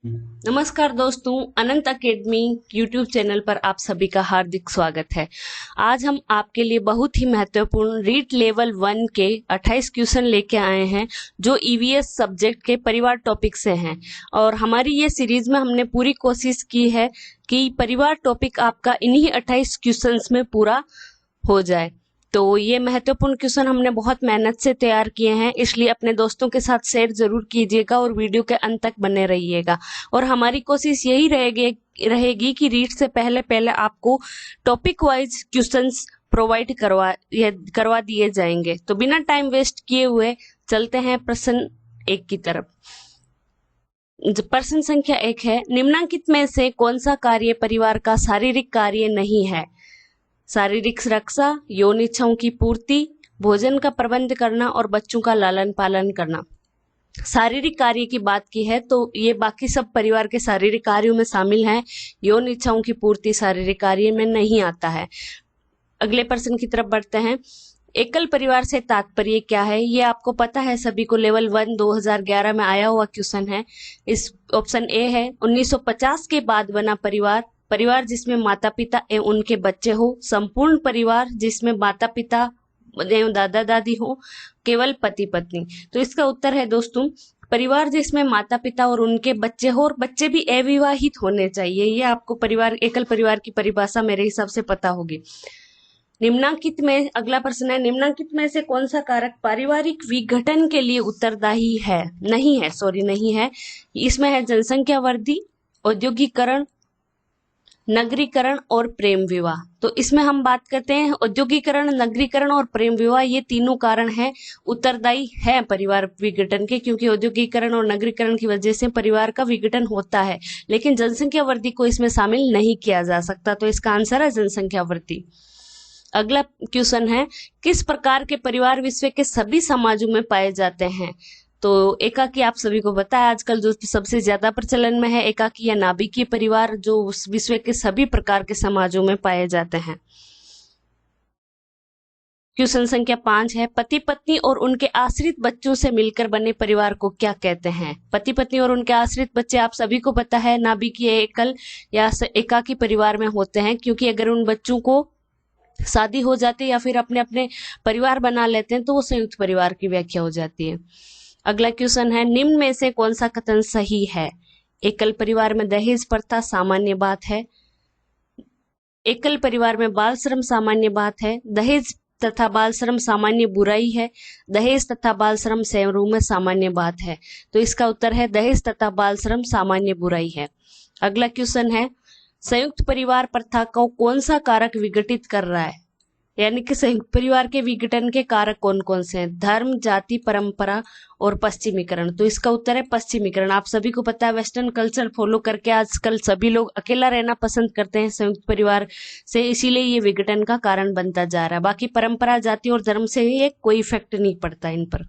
नमस्कार दोस्तों, अनंत academy YouTube channel पर आप सभी का हार्दिक स्वागत है। आज हम आपके लिए बहुत ही महत्वपूर्ण रीट लेवल 1 के 28 क्वेश्चन लेके आए हैं जो ईवीएस सब्जेक्ट के परिवार टॉपिक से हैं। और हमारी ये सीरीज में हमने पूरी कोशिश की है कि परिवार टॉपिक आपका इन्हीं 28 क्वेश्चंस में पूरा हो जाए। तो ये महत्वपूर्ण क्वेश्चन हमने बहुत मेहनत से तैयार किए हैं, इसलिए अपने दोस्तों के साथ शेयर जरूर कीजिएगा और वीडियो के अंत तक बने रहिएगा। और हमारी कोशिश यही रहेगी कि रीड से पहले पहले आपको टॉपिक वाइज क्वेश्चंस प्रोवाइड करवा दिए जाएंगे। तो बिना टाइम वेस्ट किए हुए चलते हैं प्रश्न 1 की तरफ। प्रश्न संख्या 1 है, निम्नलिखित में से कौन सा कार्य परिवार का शारीरिक कार्य नहीं है? शारीरिक रक्षा, यौन इच्छाओं की पूर्ति, भोजन का प्रबंध करना और बच्चों का लालन पालन करना। शारीरिक कार्य की बात की है तो ये बाकी सब परिवार के शारीरिक कार्यों में शामिल है। यौन इच्छाओं की पूर्ति शारीरिक कार्य में नहीं आता है। अगले प्रश्न की तरफ बढ़ते हैं। एकल परिवार से तात्पर्य क्या है? ये आपको पता है सभी को, लेवल 1 2011 में आया हुआ क्वेश्चन है। इस ऑप्शन ए है, 1950 के बाद बना परिवार, परिवार जिसमें माता पिता एवं उनके बच्चे हो, संपूर्ण परिवार जिसमें माता पिता एवं दादा दादी हो, केवल पति पत्नी। तो इसका उत्तर है दोस्तों, परिवार जिसमें माता पिता और उनके बच्चे हो, और बच्चे भी अविवाहित होने चाहिए। ये आपको परिवार, एकल परिवार की परिभाषा मेरे हिसाब से पता होगी। निम्नलिखित में, अगला प्रश्न है, निम्नलिखित में से कौन सा कारक पारिवारिक विघटन के लिए उत्तरदायी है? नहीं है। इसमें है जनसंख्या वृद्धि, औद्योगिकरण, नगरीकरण और प्रेम विवाह। तो इसमें हम बात करते हैं औद्योगिकरण, नगरीकरण और प्रेम विवाह, ये तीनों कारण हैं उत्तरदायी है परिवार विघटन के, क्योंकि औद्योगिकरण और नगरीकरण की वजह से परिवार का विघटन होता है। लेकिन जनसंख्या वृद्धि को इसमें शामिल नहीं किया जा सकता, तो इसका आंसर है जनसंख्या वृद्धि। अगला क्वेश्चन है, किस प्रकार के परिवार विश्व के सभी समाजों में पाए जाते हैं? तो एकाकी आप सभी को पता है, आजकल जो सबसे ज्यादा प्रचलन में है एकाकी या नाभिकीय परिवार, जो विश्व के सभी प्रकार के समाजों में पाए जाते हैं। क्वेश्चन संख्या 5 है, पति पत्नी और उनके आश्रित बच्चों से मिलकर बने परिवार को क्या कहते हैं? पति पत्नी और उनके आश्रित बच्चे आप सभी को पता है नाभिकीय, एकल या एकाकी परिवार में होते हैं, क्योंकि अगर उन बच्चों को शादी हो जाती है या फिर अपने अपने परिवार बना लेते हैं तो वो संयुक्त परिवार की व्याख्या हो जाती है। अगला क्वेश्चन है, निम्न में से कौन सा कथन सही है? एकल परिवार में दहेज प्रथा सामान्य बात है, एकल परिवार में बाल श्रम सामान्य बात है, दहेज तथा बाल श्रम सामान्य बुराई है, दहेज तथा बाल श्रम संयोग में सामान्य बात है। तो इसका उत्तर है दहेज तथा बाल श्रम सामान्य बुराई है। अगला क्वेश्चन है, संयुक्त परिवार प्रथा को कौन सा कारक विघटित कर रहा है? यानी कि संयुक्त परिवार के विघटन के कारक कौन कौन से हैं? धर्म, जाति, परंपरा और पश्चिमीकरण। तो इसका उत्तर है पश्चिमीकरण। आप सभी को पता है वेस्टर्न कल्चर फॉलो करके आजकल सभी लोग अकेला रहना पसंद करते हैं संयुक्त परिवार से, इसीलिए ये विघटन का कारण बनता जा रहा है। बाकी परंपरा, जाति और धर्म से ये कोई इफेक्ट नहीं पड़ता इन पर।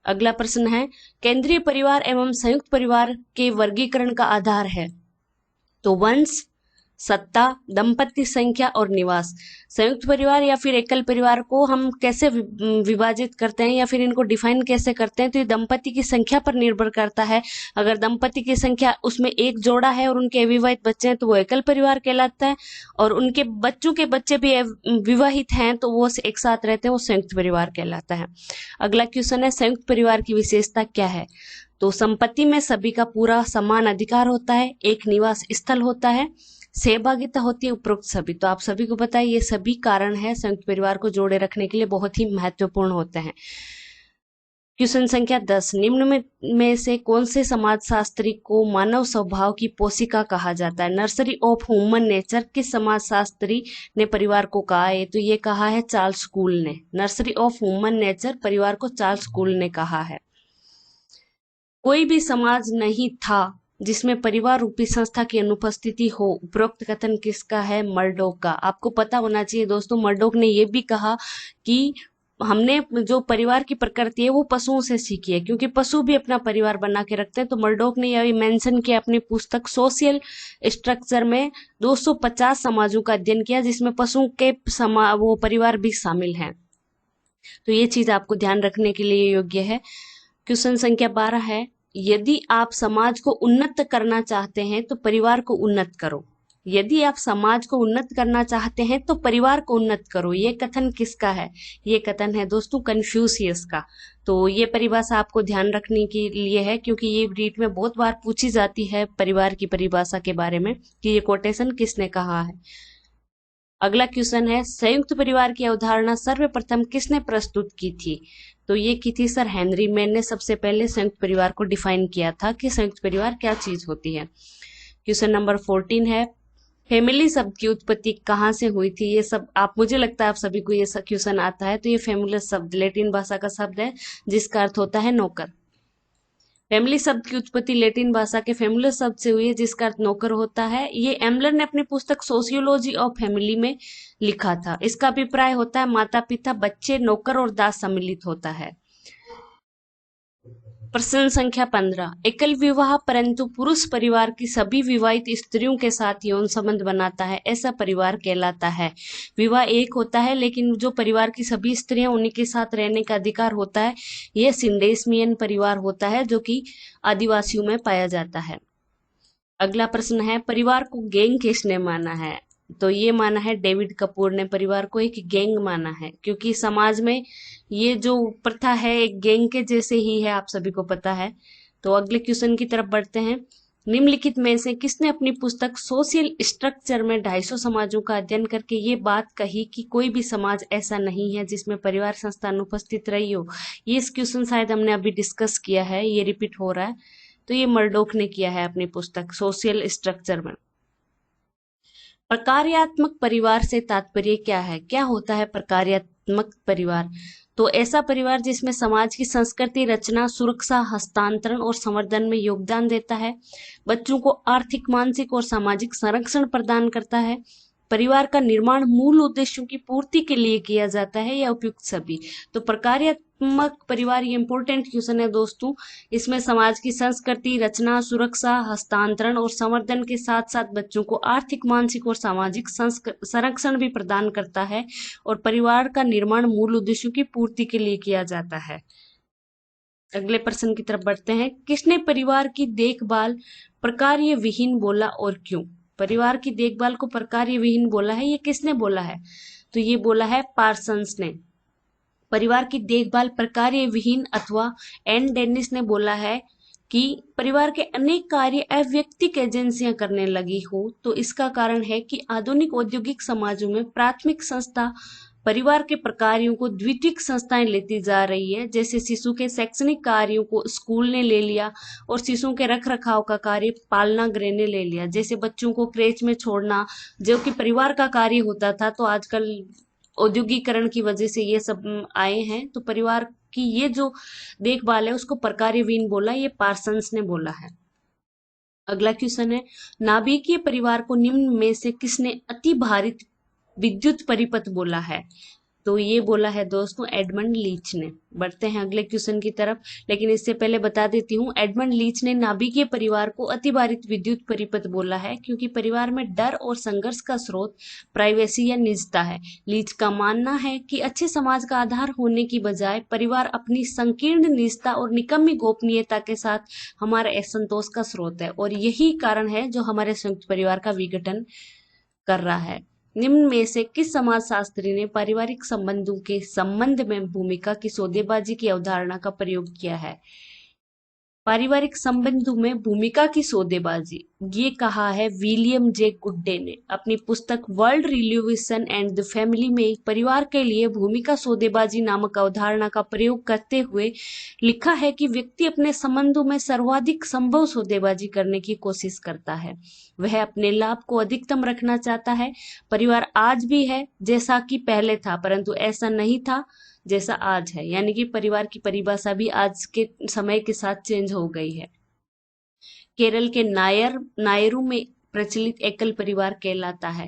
अगला प्रश्न है, केंद्रीय परिवार एवं संयुक्त परिवार के वर्गीकरण का आधार है? तो वंश, सत्ता, दंपति संख्या और निवास। संयुक्त परिवार या फिर एकल परिवार को हम कैसे विभाजित करते हैं या फिर इनको डिफाइन कैसे करते हैं? तो ये दंपति की संख्या पर निर्भर करता है। अगर दंपति की संख्या, उसमें एक जोड़ा है और उनके अविवाहित बच्चे हैं तो वो एकल परिवार कहलाता है, और उनके बच्चों के बच्चे भी विवाहित हैं तो वो एक साथ रहते हैं, वो संयुक्त परिवार कहलाता है। अगला क्वेश्चन है, संयुक्त परिवार की विशेषता क्या है? तो संपत्ति में सभी का पूरा समान अधिकार होता है, एक निवास स्थल होता है, सहभागिता होती है, उपरोक्त सभी। तो आप सभी को पता है ये सभी कारण है संयुक्त परिवार को जोड़े रखने के लिए बहुत ही महत्वपूर्ण होते हैं। क्वेश्चन संख्या 10, निम्न में से कौन से समाजशास्त्री को मानव स्वभाव की पोषिका कहा जाता है? नर्सरी ऑफ ह्यूमन नेचर किस समाजशास्त्री ने परिवार को कहा है? तो ये कहा है चार्ल्स कूल ने। नर्सरी ऑफ ह्यूमन नेचर परिवार को चार्ल्स कूल ने कहा है। कोई भी समाज नहीं था जिसमें परिवार रूपी संस्था की अनुपस्थिति हो। उपरोक्त कथन किसका है? मर्डोक का। आपको पता होना चाहिए दोस्तों, मर्डोक ने यह भी कहा कि हमने जो परिवार की प्रकृति है वो पशुओं से सीखी है, क्योंकि पशु भी अपना परिवार बना के रखते हैं। तो मर्डोक ने यह मेंशन किया अपनी पुस्तक सोशल स्ट्रक्चर में 250 समाजों का अध्ययन किया जिसमें पशुओं के वो परिवार भी शामिल हैं। तो ये चीज आपको ध्यान रखने के लिए योग्य है। क्वेश्चन संख्या 12 है, यदि आप समाज को उन्नत करना चाहते हैं तो परिवार को उन्नत करो। यदि आप समाज को उन्नत करना चाहते हैं तो परिवार को उन्नत करो। ये कथन किसका है? ये कथन है दोस्तों कन्फ्यूशियस का। तो ये परिभाषा आपको ध्यान रखने के लिए है, क्योंकि ये रीट में बहुत बार पूछी जाती है परिवार की परिभाषा के बारे में कि ये कोटेशन किसने कहा है। अगला क्वेश्चन है, संयुक्त परिवार की अवधारणा सर्वप्रथम किसने प्रस्तुत की थी? तो ये की थी सर हेनरी मैन ने सबसे पहले संयुक्त परिवार को डिफाइन किया था कि संयुक्त परिवार क्या चीज होती है। क्वेश्चन नंबर 14 है, फैमिली शब्द की उत्पत्ति कहाँ से हुई थी? ये सब आप, मुझे लगता है आप सभी को ये क्वेश्चन आता है। तो ये फैमुलस शब्द लैटिन भाषा का शब्द है जिसका अर्थ होता है नौकर। फैमिली शब्द की उत्पत्ति लैटिन भाषा के फैमुलस शब्द से हुई है जिसका अर्थ नौकर होता है। ये एम्बलर ने अपनी पुस्तक सोशियोलॉजी ऑफ फैमिली में लिखा था। इसका अभिप्राय होता है माता पिता बच्चे नौकर और दास सम्मिलित होता है। प्रश्न संख्या 15, एकल विवाह परंतु पुरुष परिवार की सभी विवाहित स्त्रियों के साथ यौन संबंध बनाता है, ऐसा परिवार कहलाता है। विवाह एक होता है लेकिन जो परिवार की सभी स्त्रियां उन्हीं के साथ रहने का अधिकार होता है, यह सिंडेस्मियन परिवार होता है जो कि आदिवासियों में पाया जाता है। अगला प्रश्न है, परिवार को गैंग किसने माना है? तो ये माना है डेविड कपूर ने परिवार को एक गैंग माना है, क्योंकि समाज में ये जो प्रथा है एक गैंग के जैसे ही है, आप सभी को पता है। तो अगले क्वेश्चन की तरफ बढ़ते हैं। निम्नलिखित में से किसने अपनी पुस्तक सोशल स्ट्रक्चर में 250 समाजों का अध्ययन करके ये बात कही कि कोई भी समाज ऐसा नहीं है जिसमें परिवार संस्था अनुपस्थित रही हो? ये इस क्वेश्चन शायद हमने अभी डिस्कस किया है, ये रिपीट हो रहा है। तो ये मर्डोक ने किया है अपनी पुस्तक सोशल स्ट्रक्चर में। प्रकार्यात्मक परिवार से तात्पर्य क्या है? क्या होता है प्रकार्यात्मक परिवार? तो ऐसा परिवार जिसमें समाज की संस्कृति, रचना, सुरक्षा, हस्तांतरण और संवर्धन में योगदान देता है, बच्चों को आर्थिक, मानसिक और सामाजिक संरक्षण प्रदान करता है, परिवार का निर्माण मूल उद्देश्यों की पूर्ति के लिए किया जाता है या उपयुक्त सभी। तो प्रकार्यात्मक परिवार ये इंपॉर्टेंट क्वेश्चन है दोस्तों। इसमें समाज की संस्कृति, रचना, सुरक्षा, हस्तांतरण और संवर्धन के साथ साथ बच्चों को आर्थिक, मानसिक और सामाजिक संरक्षण भी प्रदान करता है और परिवार का निर्माण मूल उद्देश्यों की पूर्ति के लिए किया जाता है। अगले प्रश्न की तरफ बढ़ते हैं। किसने परिवार की देखभाल प्रकार्य विहीन बोला और क्यों? परिवार की देखभाल को प्रकार्य विहीन बोला है, ये किसने बोला है? तो ये बोला है पार्सन्स ने। परिवार की देखभाल प्रकार्य विहीन अथवा एन डेनिस ने बोला है कि परिवार के अनेक कार्य अव्यक्तिक एजेंसियां करने लगी हो। तो इसका कारण है कि आधुनिक औद्योगिक समाजों में प्राथमिक संस्था परिवार के प्रकारों को द्वितीयक संस्थाएं लेती जा रही है। जैसे शिशु के शैक्षणिक कार्यों को स्कूल ने ले लिया और शिशु के रख रखाव का कार्य पालना गृह ने ले लिया। जैसे बच्चों को क्रेच में छोड़ना जो कि परिवार का कार्य होता था, तो आजकल औद्योगिकरण की वजह से ये सब आए हैं। तो परिवार की ये जो देखभाल है उसको प्रकार्यहीन बोला, ये पार्सन्स ने बोला है। अगला क्वेश्चन है, नाभिकीय परिवार को निम्न में से किसने अति भारित विद्युत परिपथ बोला है? तो ये बोला है दोस्तों एडमंड लीच ने। बढ़ते हैं अगले क्वेश्चन की तरफ, लेकिन इससे पहले बता देती हूँ एडमंड लीच ने नाभिकीय परिवार को अतिभारित विद्युत परिपथ बोला है क्योंकि परिवार में डर और संघर्ष का स्रोत प्राइवेसी या निजता है। लीच का मानना है कि अच्छे समाज का आधार होने की बजाय परिवार अपनी संकीर्ण निजता और निकम्मी गोपनीयता के साथ हमारे असंतोष का स्रोत है और यही कारण है जो हमारे संयुक्त परिवार का विघटन कर रहा है। निम्न में से किस समाजशास्त्री ने पारिवारिक संबंधों के संबंध में भूमिका की सौदेबाजी की अवधारणा का प्रयोग किया है? पारिवारिक संबंधों में भूमिका की सौदेबाजी ये कहा है विलियम जे गुड्डे ने अपनी पुस्तक world revolution and the family में। परिवार के लिए भूमिका सौदेबाजी नामक अवधारणा का प्रयोग करते हुए लिखा है कि व्यक्ति अपने संबंधों में सर्वाधिक संभव सौदेबाजी करने की कोशिश करता है। वह अपने लाभ को अधिकतम रखना चाहता है। परिवार आज भी है जैसा कि पहले था, परंतु ऐसा नहीं था जैसा आज है। यानी कि परिवार की परिभाषा भी आज के समय के साथ चेंज हो गई है। केरल के नायरू में प्रचलित एकल परिवार कहलाता है।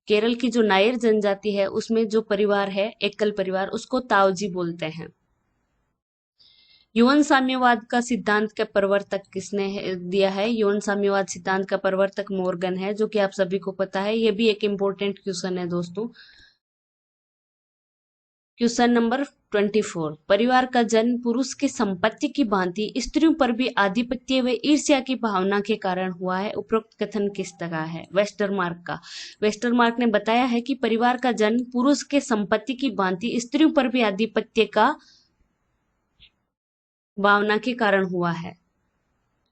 केरल की जो नायर जनजाति है उसमें जो परिवार है एकल परिवार, उसको तावजी बोलते हैं। यौन साम्यवाद का सिद्धांत का प्रवर्तक किसने दिया है? यौन साम्यवाद सिद्धांत का प्रवर्तक मॉर्गन है, जो कि आप सभी को पता है। ये भी एक इम्पोर्टेंट क्वेश्चन है दोस्तों। Question number 24। परिवार का जन्म पुरुष की संपत्ति की भांति स्त्रियों पर भी आधिपत्य व ईर्ष्या की भावना के कारण हुआ है। उपरोक्त कथन किस तरह है? वेस्टरमार्क का। वेस्टरमार्क ने बताया है कि परिवार का जन्म पुरुष के संपत्ति की भांति स्त्रियों पर भी आधिपत्य का भावना के कारण हुआ है।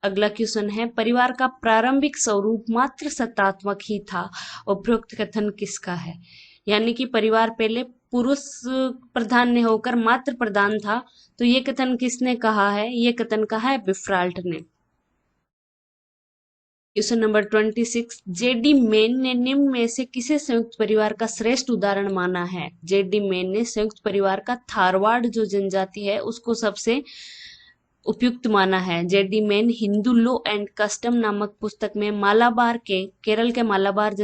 अगला क्वेश्चन है, परिवार का प्रारंभिक स्वरूप मात्र सत्तात्मक ही था। उपरोक्त कथन किसका है? यानी कि परिवार पहले पुरुष प्रधान ने होकर मात्र प्रधान था, तो ये कथन किसने कहा है? ये कथन कहा है बिफ्राल्ट ने। Question number 26। जेडी मेन ने निम्न में से किसे संयुक्त परिवार का श्रेष्ठ उदाहरण माना है? जेडी मेन ने संयुक्त परिवार का थारवाड़ जो जनजाति है उसको सबसे उपयुक्त माना है। JD main Hindu law and custom नामक पुस्तक में मालाबार के, केरल के मालाबार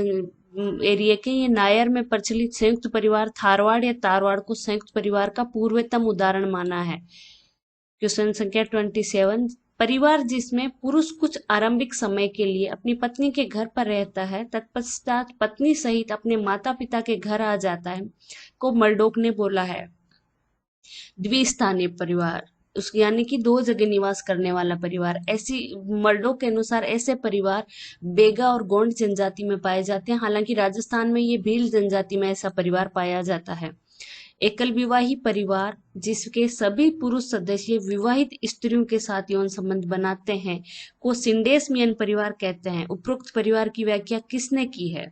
एरिया के ये नायर में प्रचलित संयुक्त परिवार थारवाड़ या तारवाड़ को संयुक्त परिवार का पूर्वतम उदाहरण माना है। क्वेश्चन संख्या 27। परिवार जिसमें पुरुष कुछ आरंभिक समय के लिए अपनी पत्नी के घर पर रहता है, तत्पश्चात पत्नी सहित अपने माता पिता के घर आ जाता है, को मर्डोक ने बोला है द्विस्थानीय परिवार। उसकी यानी कि दो जगह निवास करने वाला परिवार। ऐसी मर्डोक के अनुसार ऐसे परिवार बेगा और गोंड जनजाति में पाए जाते हैं। हालांकि राजस्थान में ये भील जनजाति में ऐसा परिवार पाया जाता है। एकल विवाही परिवार जिसके सभी पुरुष सदस्य विवाहित स्त्रियों के साथ यौन संबंध बनाते हैं को सिंडेसमियन परिवार कहते हैं। उपरोक्त परिवार की व्याख्या किसने की है?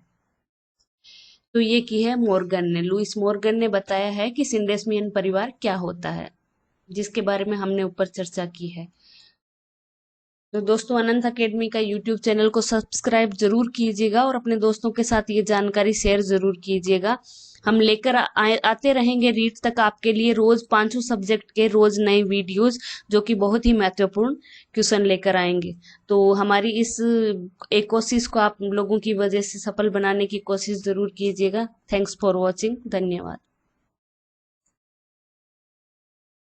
तो ये की है मॉर्गन ने। लुइस मॉर्गन ने बताया है कि सिंडेसमियन परिवार क्या होता है, जिसके बारे में हमने ऊपर चर्चा की है। तो दोस्तों, अनंत अकेडमी का यूट्यूब चैनल को सब्सक्राइब जरूर कीजिएगा और अपने दोस्तों के साथ ये जानकारी शेयर जरूर कीजिएगा। हम लेकर आते रहेंगे रीड तक आपके लिए रोज 5 सब्जेक्ट के रोज नए वीडियोस, जो कि बहुत ही महत्वपूर्ण क्वेश्चन लेकर आएंगे। तो हमारी इस एक कोशिश को आप लोगों की वजह से सफल बनाने की कोशिश जरूर कीजिएगा। Thanks for watching. धन्यवाद।